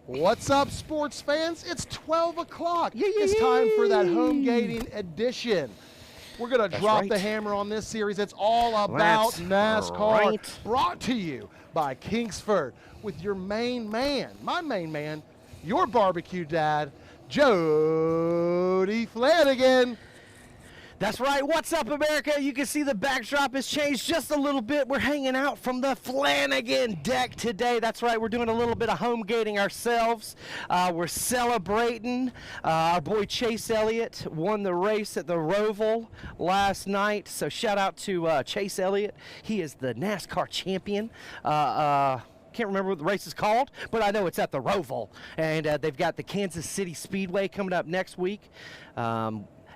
What's up, sports fans? It's 12 o'clock. It's time for that Homegating edition. We're going to drop the hammer on this series. It's all about NASCAR, brought to you by Kingsford with your main man, my main man, your barbecue dad, Jody Flanagan. That's right. What's up, America? You can see the backdrop has changed just a little bit. We're hanging out from the Flanagan deck today. That's right. We're doing a little bit of homegating ourselves. We're celebrating. Our boy Chase Elliott won the race at the Roval last night. So shout out to Chase Elliott. He is the NASCAR champion. Can't remember what the race is called, but I know it's at the Roval. And they've got the Kansas City Speedway coming up next week.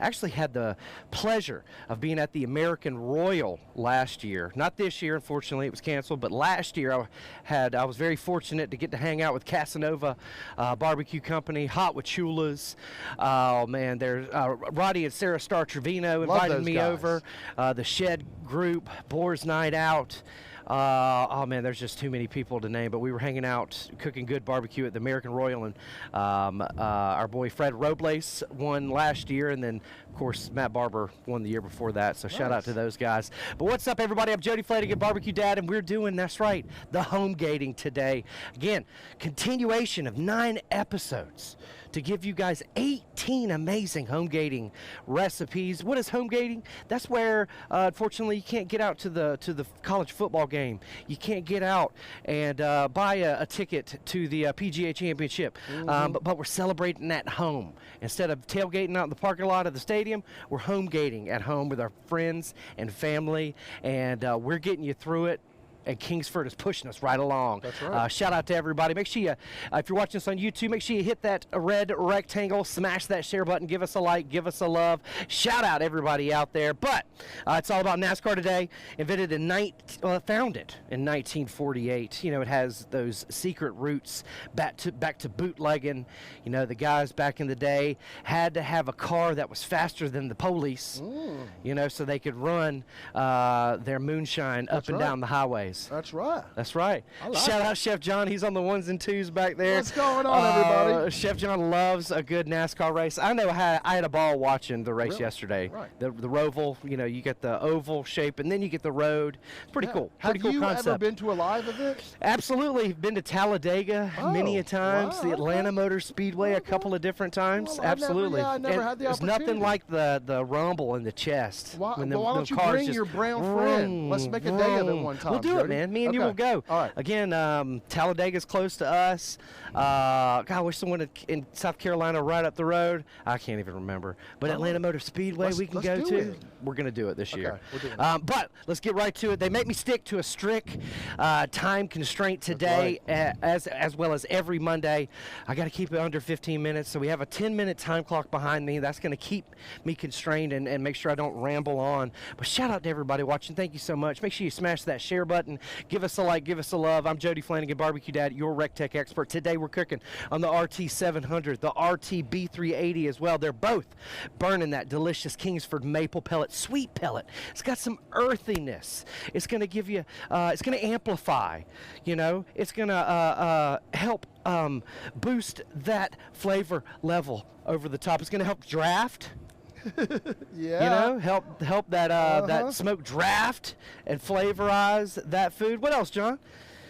Actually had the pleasure of being at the American Royal last year. Not this year, unfortunately, it was canceled, but last year I was very fortunate to get to hang out with Casanova Barbecue Company, Hot with Chulas. Oh man, there's Roddy and Sarah Star Trevino invited me over. The Shed Group, Boars Night Out. Oh man, there's just too many people to name, but we were hanging out cooking good barbecue at the American Royal, and our boy Fred Robles won last year, and then of course Matt Barber won the year before that, so shout out to those guys. But what's up, everybody? I'm Jody Flanagan, Barbecue Dad, and we're doing, that's right, the homegating today. Again, continuation of 9 episodes to give you guys 18 amazing homegating recipes. What is homegating? That's where, unfortunately, you can't get out to the college football game. You can't get out and buy a ticket to the PGA Championship. But we're celebrating at home. Instead of tailgating out in the parking lot of the stadium, we're homegating at home with our friends and family, and we're getting you through it. And Kingsford is pushing us right along. That's right. Shout out to everybody. Make sure you, if you're watching this on YouTube, make sure you hit that red rectangle, smash that share button, give us a like, give us a love. Shout out everybody out there. But it's all about NASCAR today. Founded in 1948. You know, it has those secret roots back to bootlegging. You know, the guys back in the day had to have a car that was faster than the police. You know, so they could run their moonshine up and down the highways. That's right. That's right. Shout out Chef John. He's on the 1s and 2s back there. What's going on, everybody? Chef John loves a good NASCAR race. I know I had a ball watching the race yesterday. Right. The Roval, you know, you get the oval shape, and then you get the road. It's pretty cool. Pretty cool concept. Have you ever been to a live event? Absolutely. Been to Talladega many a times. The Atlanta Motor Speedway a couple of different times. Well, Absolutely. I never had the There's nothing like the rumble in the chest. Why don't you bring your brown friend? Let's make a day of it one time. We'll do it, man. Me and you will go. All right. Again, Talladega's close to us. God, I wish someone in South Carolina right up the road. I can't even remember. But Atlanta Motor Speedway we can go to. We're going to do it this year. We're doing it. But let's get right to it. They make me stick to a strict time constraint today, as well as every Monday. I got to keep it under 15 minutes, so we have a 10-minute time clock behind me. That's going to keep me constrained and make sure I don't ramble on. But shout out to everybody watching. Thank you so much. Make sure you smash that share button. Give us a like, give us a love. I'm Jody Flanagan, Barbecue Dad, your Recteq expert. Today we're cooking on the RT700, the RT-B380 as well. They're both burning that delicious Kingsford maple pellet, sweet pellet. It's got some earthiness. It's going to give you, it's going to amplify, you know. It's going to help boost that flavor level over the top. It's going to help draft. You know, help that that smoke draft and flavorize that food. What else, John?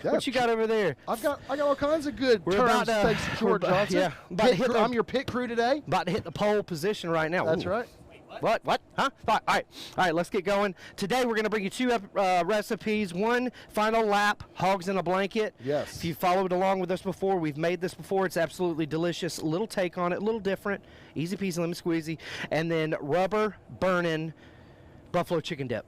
What you got over there? I got all kinds of good terms. Thanks to George Johnson. I'm your pit crew today. About to hit the pole position right now. That's right. What? Huh? All right, let's get going. Today we're going to bring you 2 recipes. One final lap, hogs in a blanket. Yes. If you followed along with us before, we've made this before. It's absolutely delicious. A little take on it, a little different. Easy peasy, lemon squeezy. And then rubber burning buffalo chicken dip.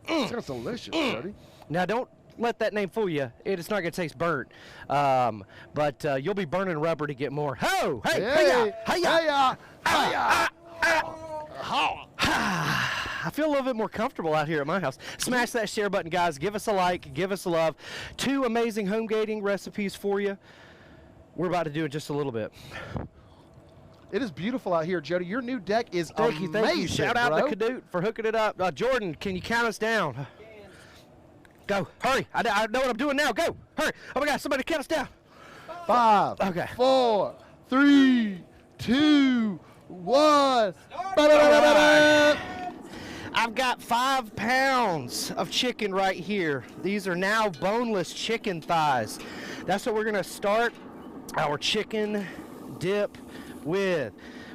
Sounds delicious, buddy. Now don't let that name fool you. It's not going to taste burnt. But you'll be burning rubber to get more. Ho! Hey! Hey-ya! I feel a little bit more comfortable out here at my house. Smash that share button, guys. Give us a like. Give us a love. 2 amazing homegating recipes for you. We're about to do it just a little bit. It is beautiful out here, Jody. Your new deck is amazing. Thank you. Shout out to Cadoot for hooking it up. Jordan, can you count us down? Go. Hurry. I know what I'm doing now. Go. Hurry. Oh, my God. Somebody count us down. 5, 5, okay. 4, 3, 2, 1. I've got 5 pounds of chicken right here. These are now boneless chicken thighs. That's what we're gonna start our chicken dip with.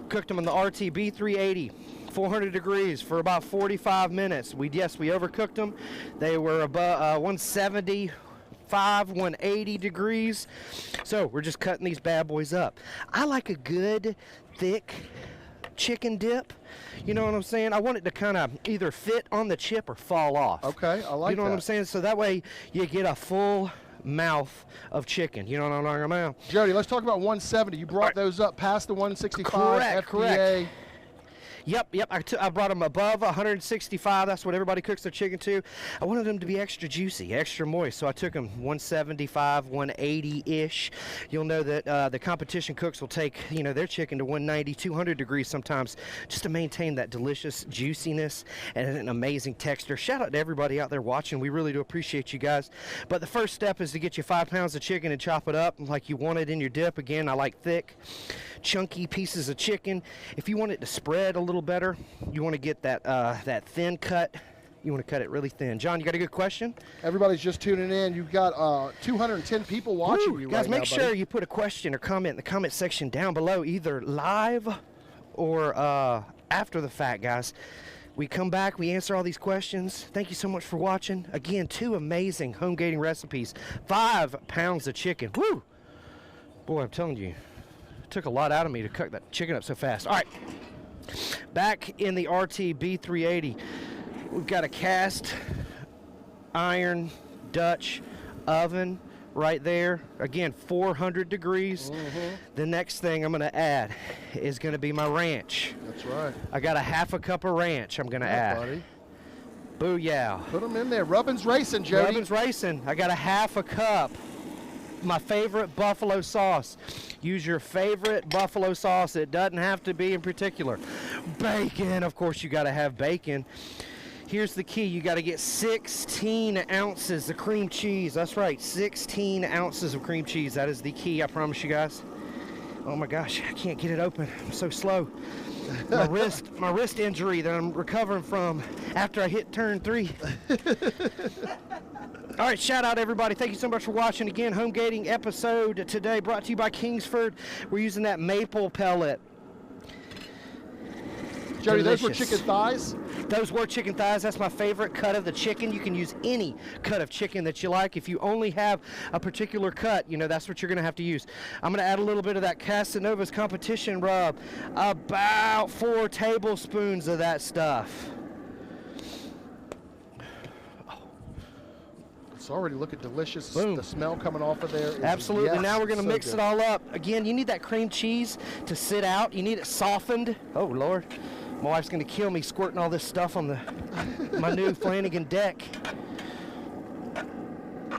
Cooked them in the RTB 380, 400 degrees for about 45 minutes. We overcooked them. They were about 175, 180 degrees. So we're just cutting these bad boys up. I like a good thick chicken dip. You know what I'm saying? I want it to kind of either fit on the chip or fall off. Okay, I like that. You know what I'm saying? So that way you get a full mouth of chicken. You know what I'm talking about? Jody, let's talk about 170. You brought those up past the 165 FDA. Yep. I brought them above 165. That's what everybody cooks their chicken to. I wanted them to be extra juicy, extra moist, so I took them 175, 180-ish. You'll know that the competition cooks will take, their chicken to 190, 200 degrees sometimes, just to maintain that delicious juiciness and an amazing texture. Shout out to everybody out there watching. We really do appreciate you guys. But the first step is to get you 5 pounds of chicken and chop it up like you want it in your dip. Again, I like thick, chunky pieces of chicken. If you want it to spread a little better, you want to get that thin cut. You want to cut it really thin. John, you got a good question? Everybody's just tuning in. You've got 210 people watching you guys, right now, make sure you put a question or comment in the comment section down below, either live or after the fact, guys. We come back, we answer all these questions. Thank you so much for watching. Again, 2 amazing Homegating recipes. 5 pounds of chicken. Woo! Boy, I'm telling you, it took a lot out of me to cook that chicken up so fast. All right. Back in the RTB 380, we've got a cast iron Dutch oven right there. Again, 400 degrees. The next thing I'm going to add is going to be my ranch. That's right. I got a half a cup of ranch I'm going to add. Buddy. Booyah. Put them in there. Rubbin's racing, Jody. Rubbin's racing. I got a half a cup. My favorite buffalo sauce. Use your favorite buffalo sauce. It doesn't have to be in particular. Bacon, of course you got to have bacon. Here's the key. You got to get 16 ounces of cream cheese. That's right, 16 ounces of cream cheese. That is the key, I promise you guys. Oh my gosh, I can't get it open. I'm so slow. My wrist injury that I'm recovering from after I hit turn 3. All right, shout out everybody. Thank you so much for watching. Again, Homegating episode today brought to you by Kingsford. We're using that maple pellet. Jody, Delicious. those were chicken thighs? Those were chicken thighs. That's my favorite cut of the chicken. You can use any cut of chicken that you like. If you only have a particular cut, that's what you're going to have to use. I'm going to add a little bit of that Casanova's competition rub. About 4 tablespoons of that stuff. It's already looking delicious. Boom. The smell coming off of there is Absolutely. Now we're going to mix good. it all up. Again, you need that cream cheese to sit out. You need it softened. Oh, Lord. My wife's going to kill me squirting all this stuff on my new Flanagan deck.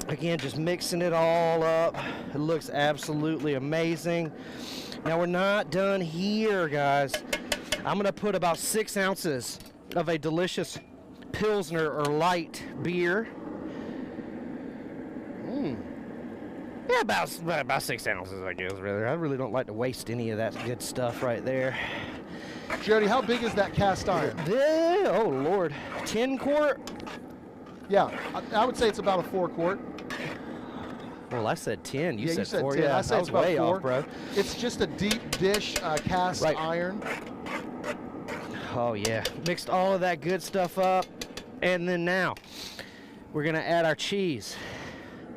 Again, just mixing it all up. It looks absolutely amazing. Now we're not done here, guys. I'm going to put about 6 ounces of a delicious Pilsner or light beer. Yeah, about 6 ounces, I guess, really. I really don't like to waste any of that good stuff right there. Jody, how big is that cast iron? Oh, Lord. 10 quart? Yeah, I would say it's about a 4 quart. Well, I said 10. You said 4. 10. Yeah, I say it's way about 4. off, bro. It's just a deep dish cast iron. Oh, yeah. Mixed all of that good stuff up. And then now, we're going to add our cheese.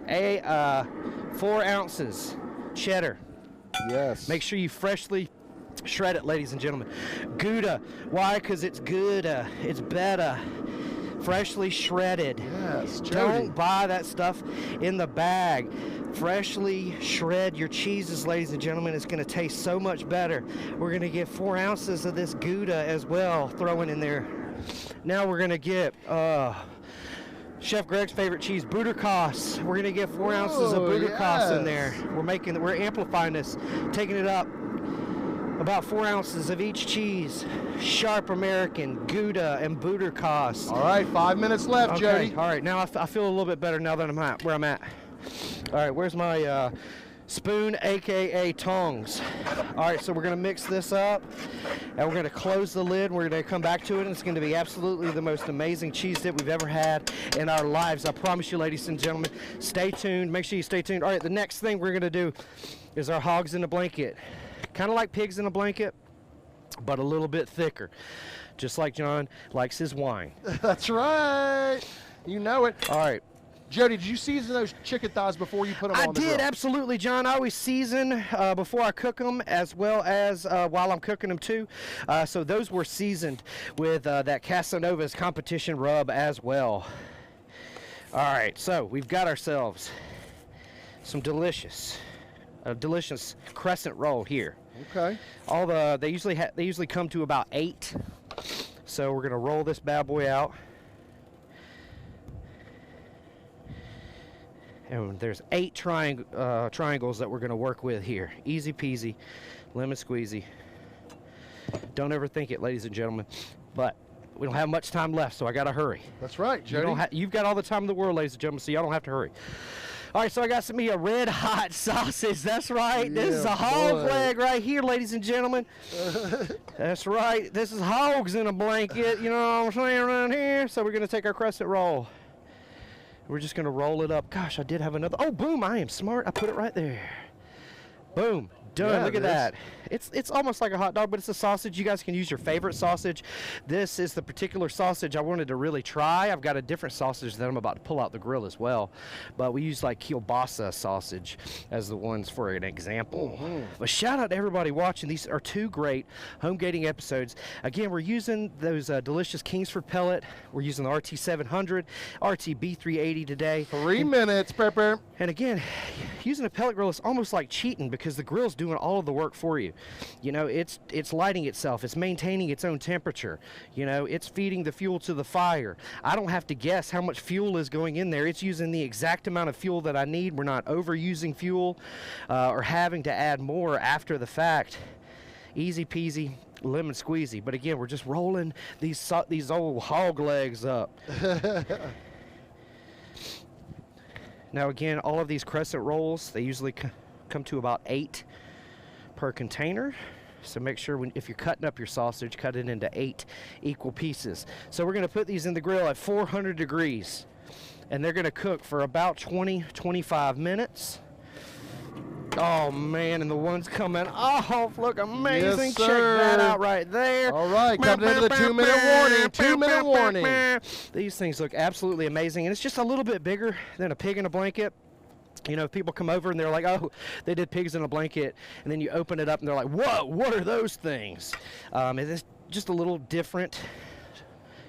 4 ounces cheddar. Yes. Make sure you freshly shred it, ladies and gentlemen. Gouda. Why? Because it's Gouda. It's better. Freshly shredded. Yes, Jody. Don't buy that stuff in the bag. Freshly shred your cheeses, ladies and gentlemen. It's going to taste so much better. We're going to get 4 ounces of this Gouda as well, throwing in there. Now we're going to get Chef Greg's favorite cheese, Buderkaas. We're gonna get 4 ounces of Buderkaas in there. We're amplifying this, taking it up. About 4 ounces of each cheese. Sharp American, Gouda, and Buderkaas. All right, 5 minutes left, Jody. All right, now I feel a little bit better now that I'm at where I'm at. All right, where's my spoon, aka tongs. All right, so we're gonna mix this up and we're gonna close the lid. We're gonna come back to it and it's gonna be absolutely the most amazing cheese dip we've ever had in our lives. I promise you, ladies and gentlemen. Stay tuned, make sure you stay tuned. All right, the next thing we're gonna do is our hogs in a blanket. Kind of like pigs in a blanket, but a little bit thicker. Just like John likes his wine. That's right. You know it. All right. Jody, did you season those chicken thighs before you put them on the grill? I did, absolutely, John. I always season before I cook them, as well as while I'm cooking them too. So those were seasoned with that Casanova's competition rub as well. All right, so we've got ourselves some delicious crescent roll here. Okay. They usually come to about 8. So we're gonna roll this bad boy out. And there's 8 triangles that we're going to work with here. Easy peasy, lemon squeezy. Don't overthink it, ladies and gentlemen. But we don't have much time left, so I got to hurry. That's right, Jody. You've got all the time in the world, ladies and gentlemen, so y'all don't have to hurry. All right, so I got some here red hot sausage. That's right. Yeah, this is a hog leg right here, ladies and gentlemen. That's right. This is hogs in a blanket. You know what I'm saying around here? So we're going to take our crescent roll. We're just going to roll it up. Gosh, I did have another. Oh, boom, I am smart. I put it right there. Boom. Done. Yeah, look at that. It's almost like a hot dog, but it's a sausage. You guys can use your favorite sausage. This is the particular sausage I wanted to really try. I've got a different sausage that I'm about to pull out the grill as well, but we use like kielbasa sausage as the ones for an example. But shout out to everybody watching. These are 2 great home gating episodes. Again, we're using those delicious Kingsford pellet. We're using the RT700, RT-B380 today. 3 minutes, Pepper. And again, using a pellet grill is almost like cheating because the grill's doing all of the work for you. You know, it's lighting itself, it's maintaining its own temperature, you know, it's feeding the fuel to the fire. I don't have to guess how much fuel is going in there. It's using the exact amount of fuel that I need. We're not overusing fuel or having to add more after the fact. Easy peasy, lemon squeezy. But again, we're just rolling these old hog legs up. Now again, all of these crescent rolls, they usually come to about 8 per container. So make sure if you're cutting up your sausage, cut it into 8 equal pieces. So we're going to put these in the grill at 400 degrees. And they're going to cook for about 20-25 minutes. Oh man, and the ones coming off look amazing. Yes, Check that out right there. All right, coming into the 2-minute warning. 2-minute warning. These things look absolutely amazing, and it's just a little bit bigger than a pig in a blanket. You know, people come over and they're like, oh, they did pigs in a blanket, and then you open it up and they're like, whoa, what are those things? It's just a little different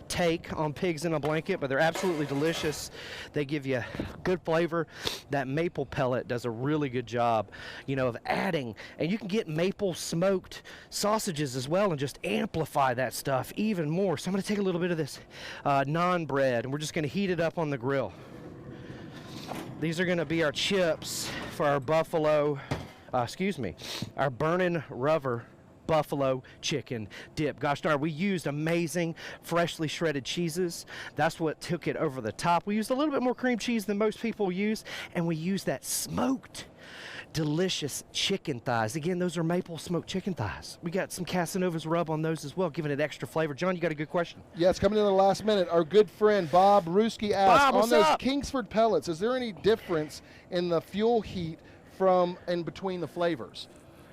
take on pigs in a blanket, but they're absolutely delicious. They give you good flavor. That maple pellet does a really good job, you know, of adding, and you can get maple smoked sausages as well and just amplify that stuff even more. So I'm going to take a little bit of this naan bread, and we're just going to heat it up on the grill. These are going to be our chips for our our burning rubber buffalo chicken dip. Gosh darn, we used amazing freshly shredded cheeses. That's what took it over the top. We used a little bit more cream cheese than most people use, and we used that smoked delicious chicken thighs. Again, those are maple smoked chicken thighs. We got some Casanova's rub on those as well, giving it extra flavor. John, you got a good question? Yeah, it's coming in the last minute. Our good friend Bob Ruski asked, on those Kingsford pellets, is there any difference in the fuel heat from in between the flavors?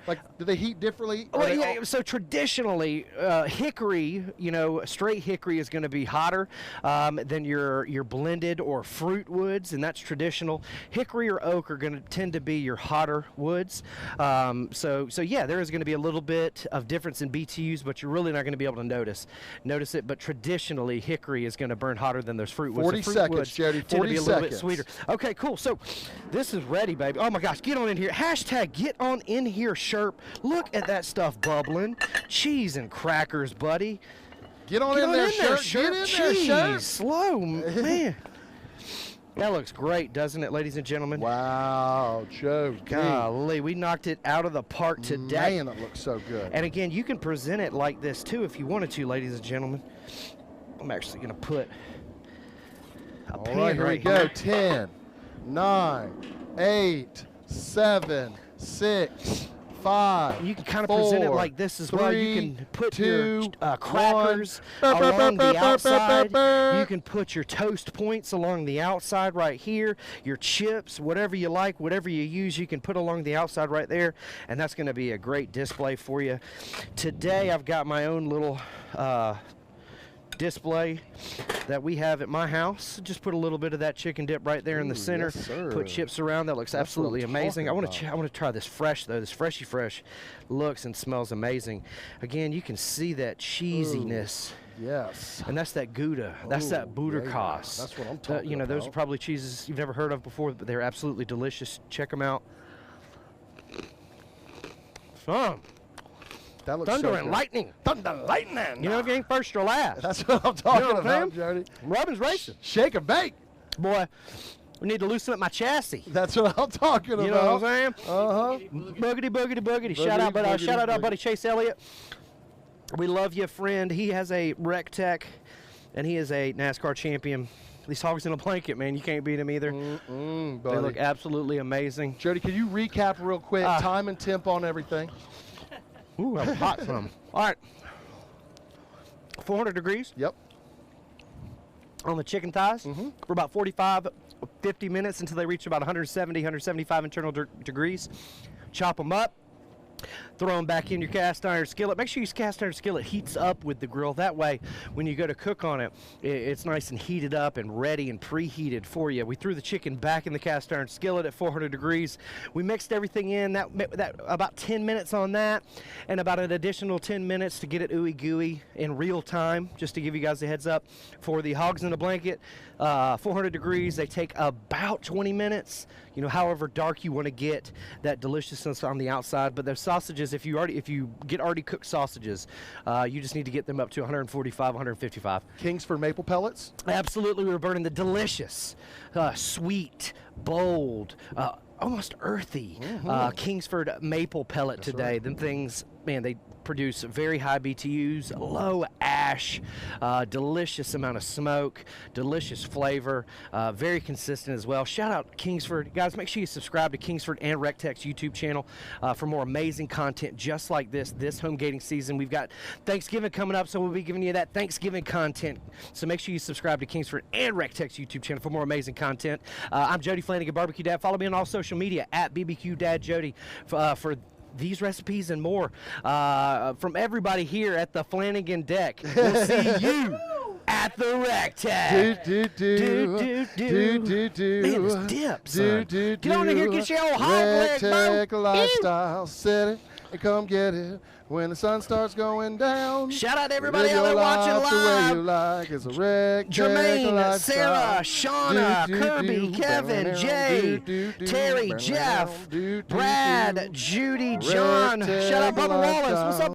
Like, do they heat differently? Well, yeah, so traditionally, hickory, you know, straight hickory is going to be hotter than your blended or fruit woods, and that's traditional. Hickory or oak are going to tend to be your hotter woods. So yeah, there is going to be a little bit of difference in BTUs, but you're really not going to be able to notice it. But traditionally, hickory is going to burn hotter than those fruit woods. 40 seconds, Jody. 40 tend to be a seconds. little bit sweeter. Okay, cool. So this is ready, baby. Oh my gosh, get on in here. Hashtag get on in here, Sherp. Look at that stuff bubbling. Cheese and crackers, buddy. Get on in there, Sherp. Get in there, Sherp. Slow, man. That looks great, doesn't it, ladies and gentlemen? Wow, Joe. Golly, we knocked it out of the park today. Man, that looks so good. And again, you can present it like this too if you wanted to, ladies and gentlemen. I'm actually going to put a pan right, here we go. here. 10, 9, 8, 7, 6, 5. You can kind of present it like this as well. You can put your crackers 1. along the outside. You can put your toast points along the outside right here. Your chips, whatever you like, whatever you use, you can put along the outside right there. And that's going to be a great display for you. Today, I've got my own little display that we have at my house. Just put a little bit of that chicken dip right there in the center. Yes, sir. Put chips around. That looks absolutely amazing. I want to try this fresh though. This Freshy Fresh looks and smells amazing. Again, you can see that cheesiness. Yes. And that's that Gouda. That's that Butterkos. That's what I'm talking You know, about. those are probably cheeses you've never heard of before, but they're absolutely delicious. Check them out. That looks Thunder so and good. lightning. Thunder and lightning. You know, if you ain't first or last. That's what I'm talking You know what I'm about, Jody. Robin's racing. Shake and bake. Boy, we need to loosen up my chassis. That's what I'm talking about. You know what I'm saying? Uh-huh. Boogity, boogity, boogity. Shout out our buddy Chase Elliott. We love you, friend. He has a Recteq, and he is a NASCAR champion. These hogs in a blanket, man. You can't beat them either. Buddy. They look absolutely amazing. Jody, can you recap real quick, time and temp on everything? Ooh, I'm hot some. All right. 400 degrees. Yep. On the chicken thighs for about 45, 50 minutes until they reach about 170, 175 internal degrees. Chop them up. Throw them back in your cast iron skillet. Make sure your cast iron skillet heats up with the grill. That way, when you go to cook on it, it's nice and heated up and ready and preheated for you. We threw the chicken back in the cast iron skillet at 400 degrees. We mixed everything in. That about 10 minutes on that, and about an additional 10 minutes to get it ooey gooey in real time. Just to give you guys a heads up, for the hogs in a blanket, 400 degrees. They take about 20 minutes. You know, however dark you want to get that deliciousness on the outside. But those sausages, if you get already cooked sausages, you just need to get them up to 145, 155. Kingsford maple pellets? Absolutely, we were burning the delicious, sweet, bold, almost earthy Kingsford maple pellet today. Them things, man, they produce very high BTUs, low ash, delicious amount of smoke, delicious flavor, very consistent as well. Shout out Kingsford. Guys, make sure you subscribe to Kingsford and Recteq's YouTube channel for more amazing content just like this homegating season. We've got Thanksgiving coming up, so we'll be giving you that Thanksgiving content. So make sure you subscribe to Kingsford and Recteq's YouTube channel for more amazing content. I'm Jody Flanagan, Barbecue Dad. Follow me on all social media at BBQ Dad Jody for these recipes and more from everybody here at the Flanagan Deck. We'll see you at the Recteq. Man, this dip, son. Get on in here, get your old hog leg, Recteq bro. lifestyle, set it and come get it when the sun starts going down. Shout out to everybody Live out there your watching life the way you live. like. It's a Recteq Jermaine, lifestyle. Sarah, Shauna, Kirby, Kevin, Jay, Terry, Jeff, Brad, Judy, John. Shout out Bubba Wallace. What's up?